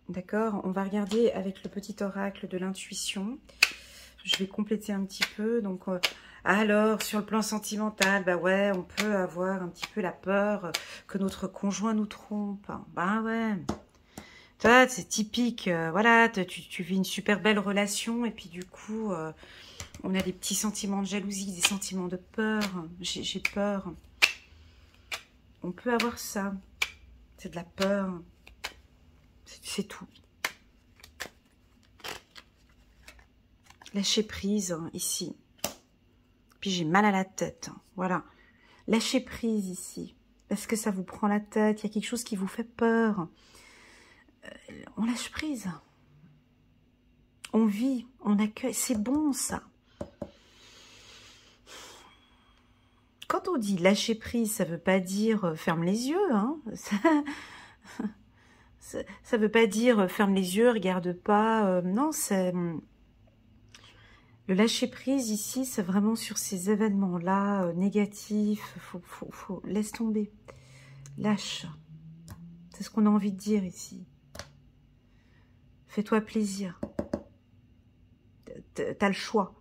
Speaker 1: D'accord, on va regarder avec le petit oracle de l'intuition. Je vais compléter un petit peu. Donc, alors, sur le plan sentimental, ouais, on peut avoir un petit peu la peur que notre conjoint nous trompe. Ouais, toi, c'est typique. Voilà, tu vis une super belle relation et puis du coup, on a des petits sentiments de jalousie, des sentiments de peur. J'ai peur. On peut avoir ça. C'est de la peur. C'est tout. Lâcher prise, hein, ici. Puis j'ai mal à la tête. Hein, voilà. Lâcher prise ici. Parce que ça vous prend la tête. Il y a quelque chose qui vous fait peur. On lâche prise. On vit. On accueille. C'est bon, ça. Quand on dit lâcher prise, ça ne veut pas dire ferme les yeux. Hein. Ça ne veut pas dire ferme les yeux, regarde pas. Non, c'est... Le lâcher-prise ici, c'est vraiment sur ces événements-là négatifs. Laisse tomber. Lâche. C'est ce qu'on a envie de dire ici. Fais-toi plaisir. T'as le choix.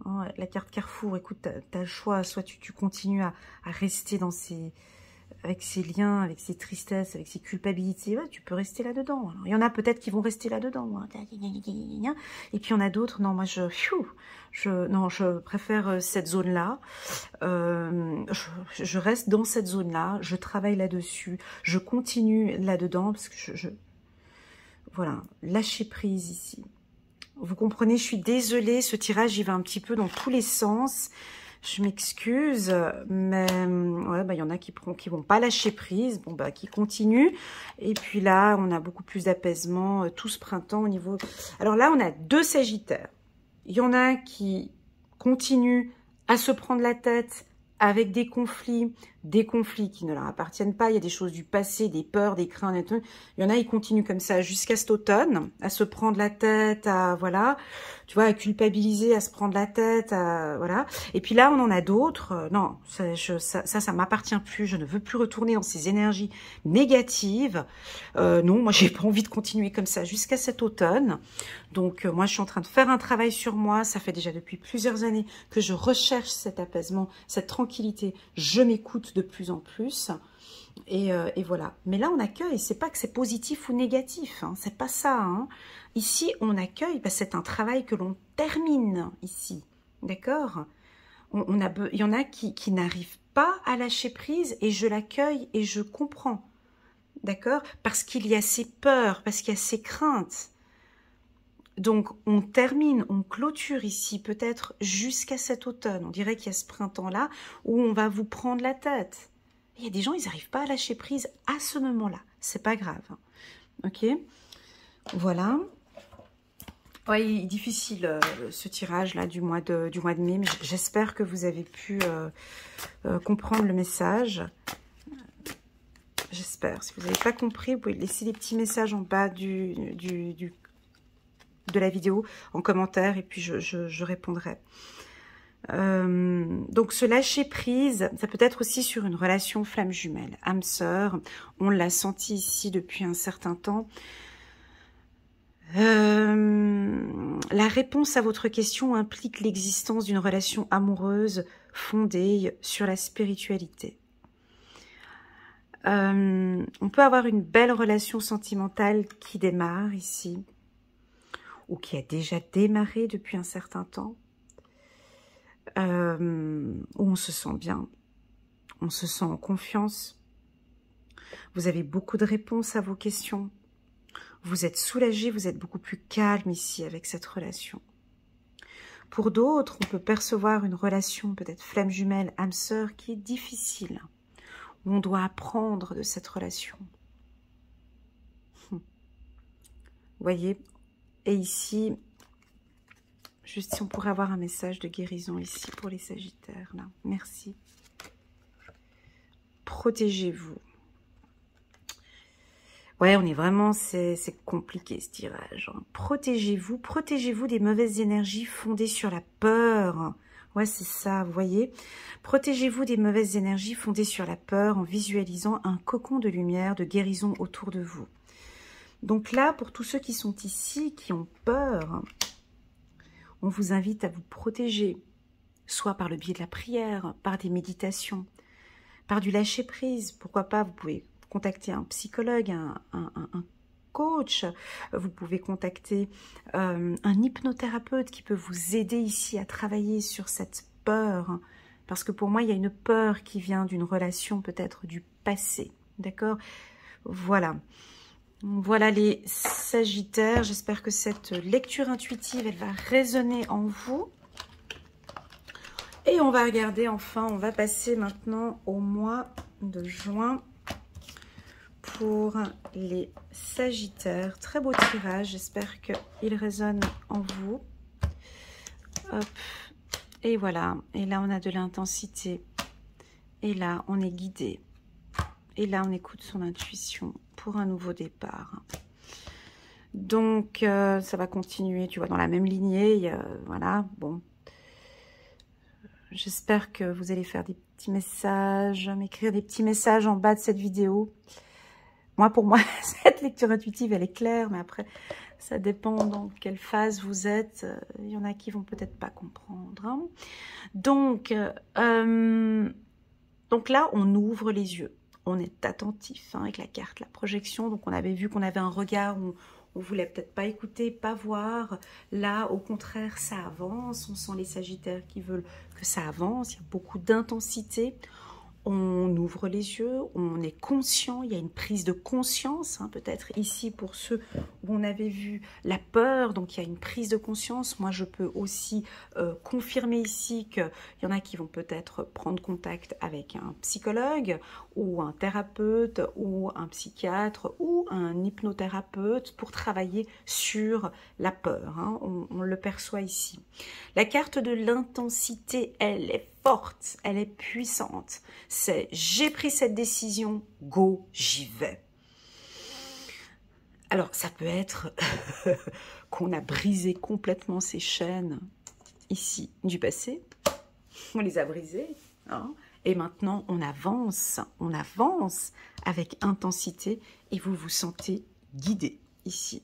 Speaker 1: Hein, la carte Carrefour, écoute, t'as le choix. Soit tu continues à rester dans ces... avec ces liens, avec ces tristesses, avec ces culpabilités, ouais, tu peux rester là-dedans. Il y en a peut-être qui vont rester là-dedans. Hein. Et puis il y en a d'autres, non, moi je préfère cette zone-là. Je reste dans cette zone-là, je travaille là-dessus, je continue là-dedans, parce que voilà, lâcher prise ici. Vous comprenez, je suis désolée, ce tirage, il va un petit peu dans tous les sens. Je m'excuse, mais ouais, bah, y en a qui vont pas lâcher prise, bon, bah, qui continuent. Et puis là, on a beaucoup plus d'apaisement tout ce printemps au niveau... Alors là, on a 2 Sagittaires. Il y en a qui continuent à se prendre la tête avec des conflits qui ne leur appartiennent pas. Il y a des choses du passé, des peurs, des craintes. Et tout. Il y en a, ils continuent comme ça jusqu'à cet automne, à se prendre la tête, à voilà, tu vois, à culpabiliser, à se prendre la tête, à voilà. Et puis là, on en a d'autres. Non, ça m'appartient plus. Je ne veux plus retourner dans ces énergies négatives. Non, moi, j'ai pas envie de continuer comme ça jusqu'à cet automne. Donc, moi, je suis en train de faire un travail sur moi. Ça fait déjà depuis plusieurs années que je recherche cet apaisement, cette tranquillité. Je m'écoute de plus en plus. Et voilà. Mais là, on accueille. C'est pas que c'est positif ou négatif. Hein. C'est pas ça. Hein. Ici, on accueille. Bah, c'est un travail que l'on termine ici. D'accord ? Il y en a qui n'arrivent pas à lâcher prise et je l'accueille et je comprends. D'accord ? Parce qu'il y a ces peurs, parce qu'il y a ces craintes. Donc, on termine, on clôture ici, peut-être jusqu'à cet automne. On dirait qu'il y a ce printemps-là où on va vous prendre la tête. Il y a des gens, ils n'arrivent pas à lâcher prise à ce moment-là. C'est pas grave. Ok ? Voilà. Ouais, il est difficile ce tirage-là du mois de mai, mais j'espère que vous avez pu comprendre le message. J'espère. Si vous n'avez pas compris, vous pouvez laisser des petits messages en bas de la vidéo en commentaire et puis je répondrai. Donc ce lâcher prise, ça peut être aussi sur une relation flamme jumelle, âme sœur. On l'a senti ici depuis un certain temps. La réponse à votre question implique l'existence d'une relation amoureuse fondée sur la spiritualité. On peut avoir une belle relation sentimentale qui démarre ici, ou qui a déjà démarré depuis un certain temps, où on se sent bien, on se sent en confiance, vous avez beaucoup de réponses à vos questions, vous êtes soulagé, vous êtes beaucoup plus calme ici avec cette relation. Pour d'autres, on peut percevoir une relation peut-être flamme jumelle, âme sœur qui est difficile, où on doit apprendre de cette relation. Vous voyez ? Et ici, juste si on pourrait avoir un message de guérison ici pour les Sagittaires, là. Merci. Protégez-vous. Ouais, on est vraiment, c'est compliqué ce tirage. Hein. Protégez-vous des mauvaises énergies fondées sur la peur. Ouais, c'est ça, vous voyez. Protégez-vous des mauvaises énergies fondées sur la peur en visualisant un cocon de lumière, de guérison autour de vous. Donc là, pour tous ceux qui sont ici, qui ont peur, on vous invite à vous protéger, soit par le biais de la prière, par des méditations, par du lâcher-prise. Pourquoi pas, vous pouvez contacter un psychologue, un coach, vous pouvez contacter un hypnothérapeute qui peut vous aider ici à travailler sur cette peur. Parce que pour moi, il y a une peur qui vient d'une relation peut-être du passé. D'accord ? Voilà. Voilà les Sagittaires, j'espère que cette lecture intuitive, elle va résonner en vous. Et on va regarder enfin, on va passer maintenant au mois de juin pour les Sagittaires. Très beau tirage, j'espère qu'il résonne en vous. Hop. Et voilà, et là on a de l'intensité. Et là on est guidé. Et là on écoute son intuition pour un nouveau départ. Donc, ça va continuer, tu vois, dans la même lignée. Voilà, bon. J'espère que vous allez faire des petits messages, m'écrire des petits messages en bas de cette vidéo. Moi, pour moi, cette lecture intuitive, elle est claire, mais après, ça dépend dans quelle phase vous êtes. Il y en a qui vont peut-être pas comprendre. Hein. Donc là, on ouvre les yeux. On est attentif hein, avec la carte, la projection. Donc, on avait vu qu'on avait un regard où on voulait peut-être pas écouter, pas voir. Là, au contraire, ça avance. On sent les Sagittaires qui veulent que ça avance. Il y a beaucoup d'intensité. on ouvre les yeux, on est conscient, il y a une prise de conscience, hein, peut-être ici pour ceux où on avait vu la peur, donc il y a une prise de conscience. Moi je peux aussi confirmer ici qu'il y en a qui vont peut-être prendre contact avec un psychologue ou un thérapeute ou un psychiatre ou un hypnothérapeute pour travailler sur la peur, hein, on le perçoit ici. La carte de l'intensité, elle est forte, elle est puissante. C'est j'ai pris cette décision, go, j'y vais. Alors ça peut être qu'on a brisé complètement ces chaînes ici du passé, on les a brisées, hein, et maintenant on avance avec intensité et vous vous sentez guidé ici.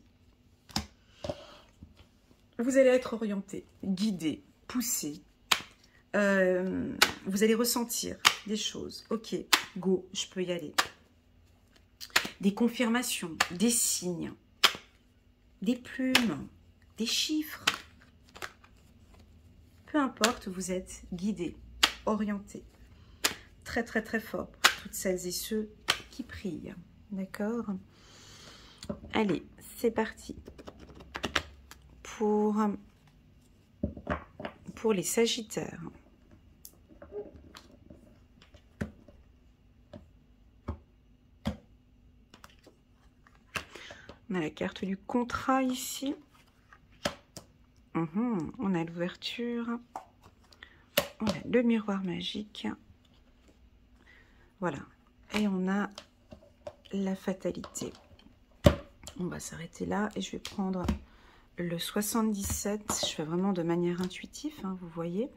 Speaker 1: Vous allez être orienté, guidé, poussé. Vous allez ressentir des choses. Ok, go, je peux y aller. Des confirmations, des signes, des plumes, des chiffres. Peu importe, vous êtes guidé, orienté. Très, très, très fort pour toutes celles et ceux qui prient. D'accord? Allez, c'est parti. Pour les Sagittaires. On a la carte du contrat ici. On a l'ouverture. On a le miroir magique. Voilà. Et on a la fatalité. On va s'arrêter là et je vais prendre le 77. Je fais vraiment de manière intuitive, hein, vous voyez.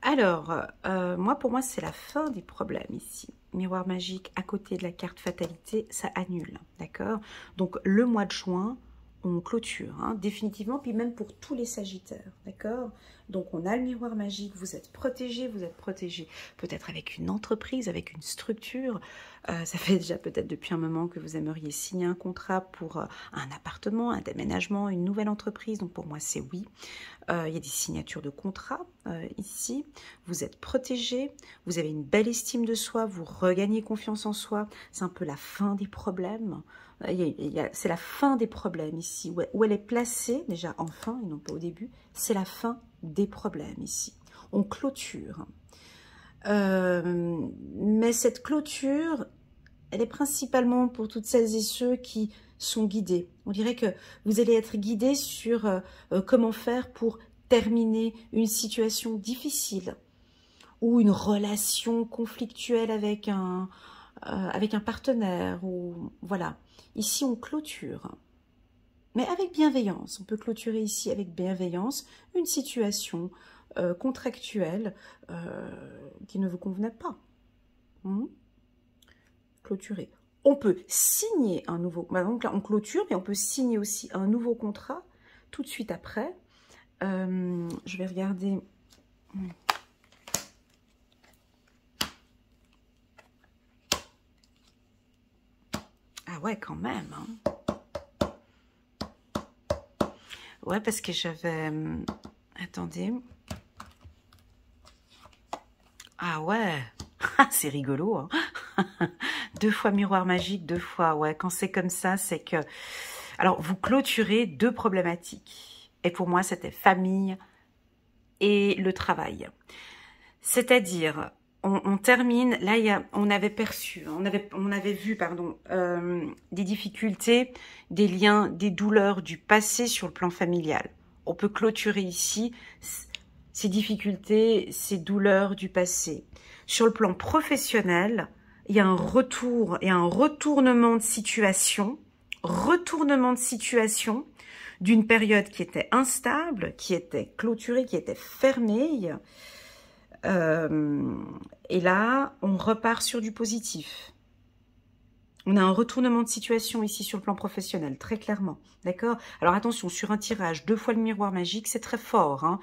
Speaker 1: Alors, pour moi, c'est la fin des problèmes ici. Miroir magique à côté de la carte fatalité, ça annule, d'accord? Donc, le mois de juin, on clôture, hein, définitivement, puis même pour tous les Sagittaires, d'accord? Donc, on a le miroir magique, vous êtes protégés peut-être avec une entreprise, avec une structure. Ça fait déjà peut-être depuis un moment que vous aimeriez signer un contrat pour un appartement, un déménagement, une nouvelle entreprise. Donc, pour moi, c'est oui. Il y a des signatures de contrat ici. Vous êtes protégés, vous avez une belle estime de soi, vous regagnez confiance en soi. C'est un peu la fin des problèmes. C'est la fin des problèmes ici, où elle est placée, déjà en fin et non pas au début, c'est la fin des problèmes ici. On clôture. Mais cette clôture, elle est principalement pour toutes celles et ceux qui sont guidés. On dirait que vous allez être guidés sur comment faire pour terminer une situation difficile ou une relation conflictuelle avec un partenaire. Ou voilà. Ici, on clôture. Mais avec bienveillance. On peut clôturer ici avec bienveillance une situation contractuelle qui ne vous convenait pas. Clôturer. On peut signer un nouveau... Donc là, on clôture, mais on peut signer aussi un nouveau contrat tout de suite après. Je vais regarder... Ah ouais, quand même. Hein. Ouais, parce que j'avais... Attendez. Ah ouais. C'est rigolo. Hein. 2 fois miroir magique, 2 fois. Ouais, quand c'est comme ça, c'est que... Alors, vous clôturez 2 problématiques. Et pour moi, c'était famille et le travail. C'est-à-dire... On termine, là on avait perçu, on avait vu, pardon, des difficultés, des liens, des douleurs du passé sur le plan familial. On peut clôturer ici ces difficultés, ces douleurs du passé. Sur le plan professionnel, il y a un retour, il y a un retournement de situation d'une période qui était instable, qui était clôturée, qui était fermée. Et là, on repart sur du positif. On a un retournement de situation ici sur le plan professionnel, très clairement. D'accord? Alors attention, sur un tirage, 2 fois le miroir magique, c'est très fort. Hein.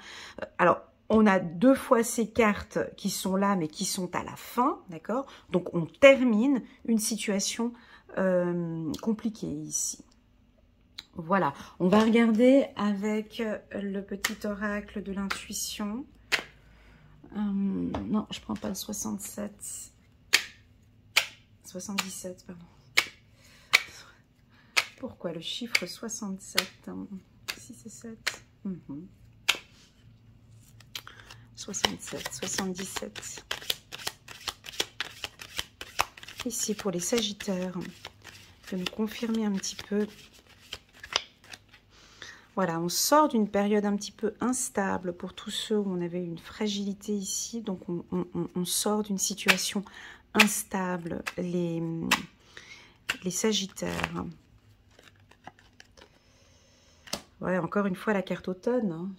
Speaker 1: Alors, on a 2 fois ces cartes qui sont là, mais qui sont à la fin. D'accord? Donc, on termine une situation compliquée ici. Voilà. On va regarder avec le petit oracle de l'intuition. Non, je prends pas le 67. 77, pardon. Pourquoi le chiffre 67? 6 et 7. 67, 77. Ici, pour les Sagittaires, de nous confirmer un petit peu. Voilà, on sort d'une période un petit peu instable pour tous ceux où on avait une fragilité ici. Donc, on sort d'une situation instable, les Sagittaires. Ouais, encore une fois, la carte automne. Hein.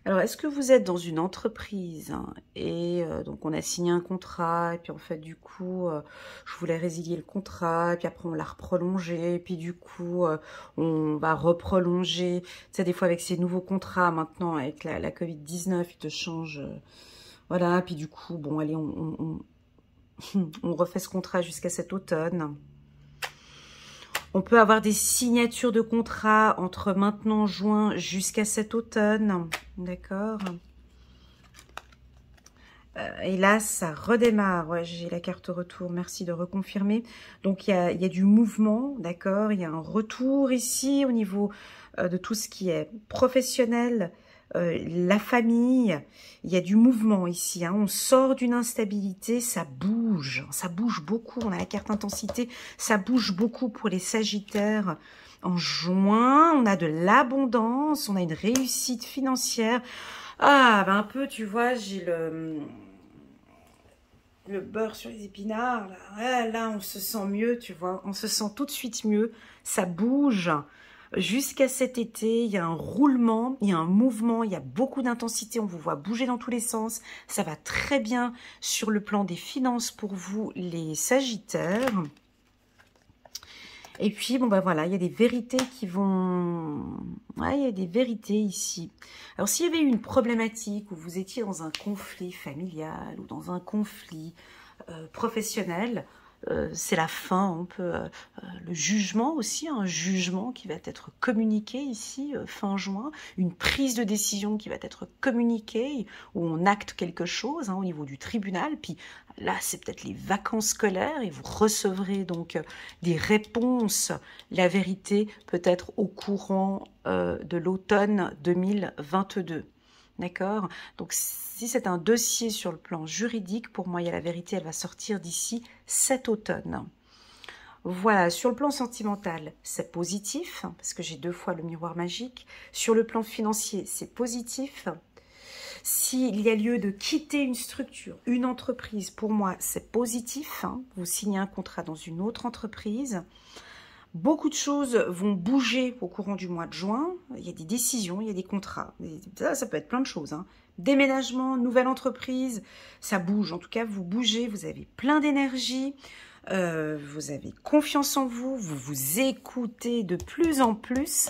Speaker 1: Alors, est-ce que vous êtes dans une entreprise hein, et donc on a signé un contrat et puis en fait du coup je voulais résilier le contrat et puis après on l'a reprolongé et puis du coup on va reprolonger. Tu sais, des fois avec ces nouveaux contrats maintenant avec la Covid-19 ils te changent. Voilà, puis du coup bon allez on refait ce contrat jusqu'à cet automne. On peut avoir des signatures de contrat entre maintenant juin jusqu'à cet automne. D'accord. Et là, ça redémarre. Ouais, j'ai la carte retour. Merci de reconfirmer. Donc, il y a du mouvement. D'accord. Il y a un retour ici au niveau de tout ce qui est professionnel. La famille, il y a du mouvement ici, hein. On sort d'une instabilité, ça bouge beaucoup, on a la carte intensité, ça bouge beaucoup pour les Sagittaires. En juin, on a de l'abondance, on a une réussite financière. Ah, ben un peu, tu vois, j'ai le beurre sur les épinards, là. Ouais, là, on se sent mieux, tu vois, on se sent tout de suite mieux, ça bouge. Jusqu'à cet été, il y a un roulement, il y a un mouvement, il y a beaucoup d'intensité, on vous voit bouger dans tous les sens. Ça va très bien sur le plan des finances pour vous, les Sagittaires. Et puis, bon ben voilà, il y a des vérités qui vont... Ouais, il y a des vérités ici. Alors, s'il y avait eu une problématique où vous étiez dans un conflit familial ou dans un conflit professionnel... c'est la fin, on peut le jugement aussi, un jugement qui va être communiqué ici fin juin, une prise de décision qui va être communiquée où on acte quelque chose hein, au niveau du tribunal. Puis là, c'est peut-être les vacances scolaires et vous recevrez donc des réponses. La vérité peut-être au courant de l'automne 2022. D'accord? Donc, si c'est un dossier sur le plan juridique, pour moi, il y a la vérité, elle va sortir d'ici cet automne. Voilà, sur le plan sentimental, c'est positif, parce que j'ai 2 fois le miroir magique. Sur le plan financier, c'est positif. S'il y a lieu de quitter une structure, une entreprise, pour moi, c'est positif. Hein. Vous signez un contrat dans une autre entreprise. Beaucoup de choses vont bouger au courant du mois de juin. Il y a des décisions, il y a des contrats. Ça peut être plein de choses. Hein. Déménagement, nouvelle entreprise, ça bouge. En tout cas, vous bougez, vous avez plein d'énergie, vous avez confiance en vous, vous vous écoutez de plus en plus.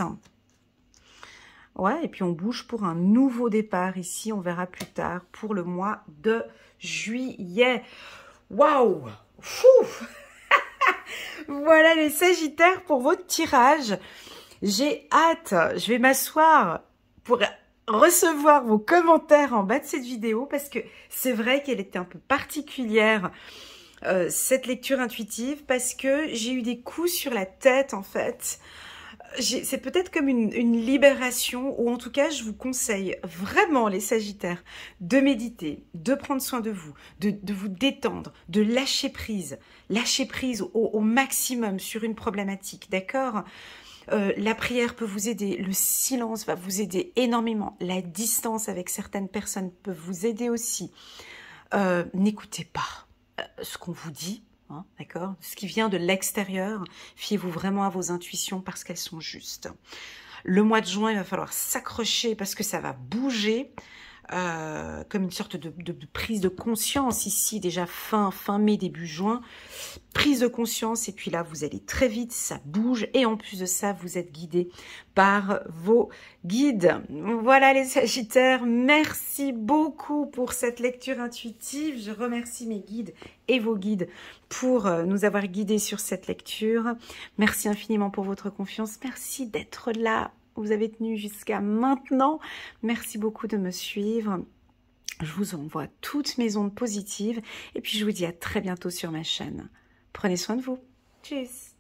Speaker 1: Ouais, et puis on bouge pour un nouveau départ ici. On verra plus tard pour le mois de juillet. Waouh! Voilà les Sagittaires pour votre tirage. J'ai hâte, je vais m'asseoir pour recevoir vos commentaires en bas de cette vidéo parce que c'est vrai qu'elle était un peu particulière, cette lecture intuitive, parce que j'ai eu des coups sur la tête en fait. C'est peut-être comme une libération, ou en tout cas, je vous conseille vraiment, les Sagittaires, de méditer, de prendre soin de vous, de vous détendre, de lâcher prise au maximum sur une problématique, d'accord ? La prière peut vous aider, le silence va vous aider énormément, la distance avec certaines personnes peut vous aider aussi. N'écoutez pas ce qu'on vous dit. Hein, d'accord, ce qui vient de l'extérieur, fiez-vous vraiment à vos intuitions parce qu'elles sont justes. Le mois de juin, il va falloir s'accrocher parce que ça va bouger, comme une sorte de prise de conscience ici, déjà fin mai, début juin. Prise de conscience, et puis là, vous allez très vite, ça bouge, et en plus de ça, vous êtes guidé par vos guides. Voilà les Sagittaires, merci beaucoup pour cette lecture intuitive. Je remercie mes guides et vos guides pour nous avoir guidés sur cette lecture. Merci infiniment pour votre confiance, merci d'être là. Vous avez tenu jusqu'à maintenant. Merci beaucoup de me suivre. Je vous envoie toutes mes ondes positives et puis je vous dis à très bientôt sur ma chaîne. Prenez soin de vous. Tchuss!